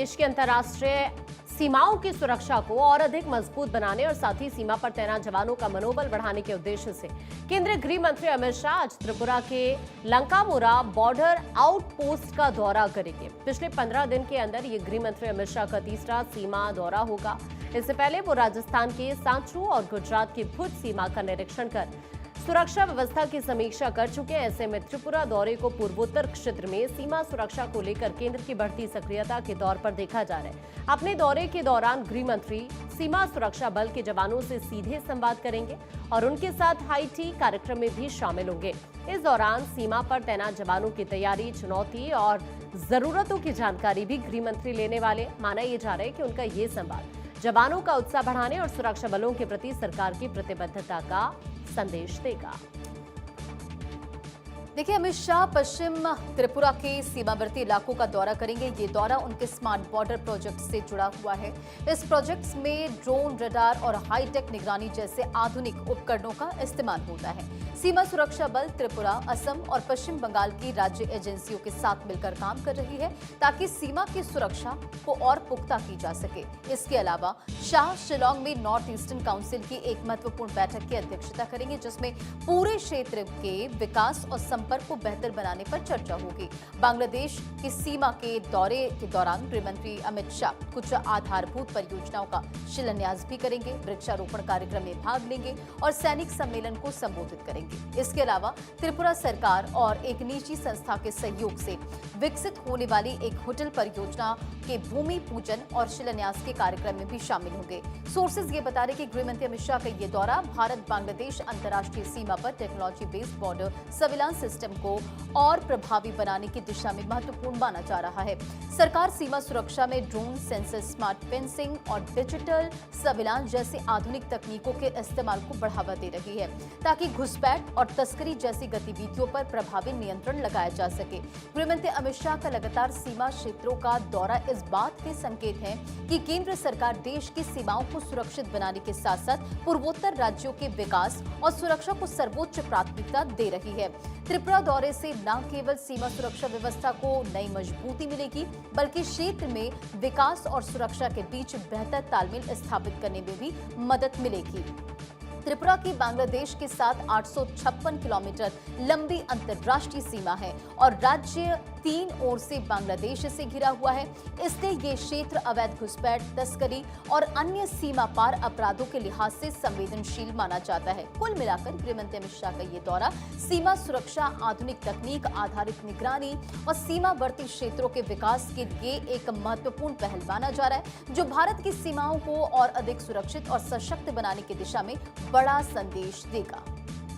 देश की अंतर्राष्ट्रीय सीमाओं की सुरक्षा को और अधिक मजबूत बनाने और साथ ही सीमा पर तैनात जवानों का मनोबल बढ़ाने के उद्देश्य से केंद्रीय गृह मंत्री अमित शाह आज त्रिपुरा के लंकामुरा बॉर्डर आउटपोस्ट का दौरा करेंगे। पिछले 15 दिन के अंदर ये गृह मंत्री अमित शाह का तीसरा सीमा दौरा होगा। इससे पहले वो राजस्थान के सांचू और गुजरात की भुज सीमा का निरीक्षण कर सुरक्षा व्यवस्था की समीक्षा कर चुके हैं। ऐसे में त्रिपुरा दौरे को पूर्वोत्तर क्षेत्र में सीमा सुरक्षा को लेकर केंद्र की बढ़ती सक्रियता के तौर पर देखा जा रहा है। अपने दौरे के दौरान गृह मंत्री सीमा सुरक्षा बल के जवानों से सीधे संवाद करेंगे और उनके साथ हाई-टी कार्यक्रम में भी शामिल होंगे। इस दौरान सीमा पर तैनात जवानों की तैयारी, चुनौती और जरूरतों की जानकारी भी गृह मंत्री लेने वाले। माना यह जा रहा है कि उनका ये संवाद जवानों का उत्साह बढ़ाने और सुरक्षा बलों के प्रति सरकार की प्रतिबद्धता का संदेश देगा। देखिए, अमित शाह पश्चिम त्रिपुरा के सीमावर्ती इलाकों का दौरा करेंगे। ये दौरा उनके स्मार्ट बॉर्डर प्रोजेक्ट से जुड़ा हुआ है। इस प्रोजेक्ट में ड्रोन, रडार और हाईटेक निगरानी जैसे आधुनिक उपकरणों का इस्तेमाल होता है। सीमा सुरक्षा बल त्रिपुरा, असम और पश्चिम बंगाल की राज्य एजेंसियों के साथ मिलकर काम कर रही है ताकि सीमा की सुरक्षा को और पुख्ता की जा सके। इसके अलावा शाह शिलांग में नॉर्थ ईस्टर्न काउंसिल की एक महत्वपूर्ण बैठक की अध्यक्षता करेंगे, जिसमें पूरे क्षेत्र के विकास और संपर्क को बेहतर बनाने पर चर्चा होगी। बांग्लादेश की सीमा के दौरे के दौरान गृह मंत्री अमित शाह कुछ आधारभूत परियोजनाओं का शिलान्यास भी करेंगे, वृक्षारोपण कार्यक्रम में भाग लेंगे और सैनिक सम्मेलन को संबोधित करेंगे। इसके अलावा त्रिपुरा सरकार और एक निजी संस्था के सहयोग से विकसित होने वाली एक होटल परियोजना के भूमि पूजन और शिलान्यास के कार्यक्रम में भी शामिल होंगे। सोर्सेज ये बता रहे कि गृह मंत्री अमित शाह का ये दौरा भारत बांग्लादेश अंतर्राष्ट्रीय सीमा पर technology based border surveillance system को और प्रभावी बनाने की दिशा में महत्वपूर्ण माना जा रहा है। सरकार सीमा सुरक्षा में ड्रोन, सेंसर, स्मार्ट फेंसिंग और डिजिटल सर्विलांस जैसी आधुनिक तकनीकों के इस्तेमाल को बढ़ावा दे रही है ताकि घुसपैठ और तस्करी जैसी गतिविधियों पर प्रभावी नियंत्रण लगाया जा सके। गृहमंत्री अमित शाह का लगातार सीमा क्षेत्रों का दौरा इस बात के संकेत है कि केंद्र सरकार देश की सीमाओं को सुरक्षित बनाने के साथ साथ पूर्वोत्तर राज्यों के विकास और सुरक्षा को सर्वोच्च प्राथमिकता दे रही है। त्रिपुरा दौरे से न केवल सीमा सुरक्षा व्यवस्था को नई मजबूती मिलेगी, बल्कि क्षेत्र में विकास और सुरक्षा के बीच बेहतर तालमेल स्थापित करने में भी मदद मिलेगी। त्रिपुरा की बांग्लादेश के साथ 856 किलोमीटर लंबी अंतर्राष्ट्रीय सीमा है और राज्य 3 ओर से बांग्लादेश से घिरा हुआ है। इसलिए ये क्षेत्र अवैध घुसपैठ, तस्करी और अन्य सीमा पार अपराधों के लिहाज से संवेदनशील माना जाता है। कुल मिलाकर गृहमंत्री अमित शाह का ये दौरा सीमा सुरक्षा, आधुनिक तकनीक आधारित निगरानी और सीमावर्ती क्षेत्रों के विकास के लिए एक महत्वपूर्ण पहल माना जा रहा है, जो भारत की सीमाओं को और अधिक सुरक्षित और सशक्त बनाने की दिशा में बड़ा संदेश देगा।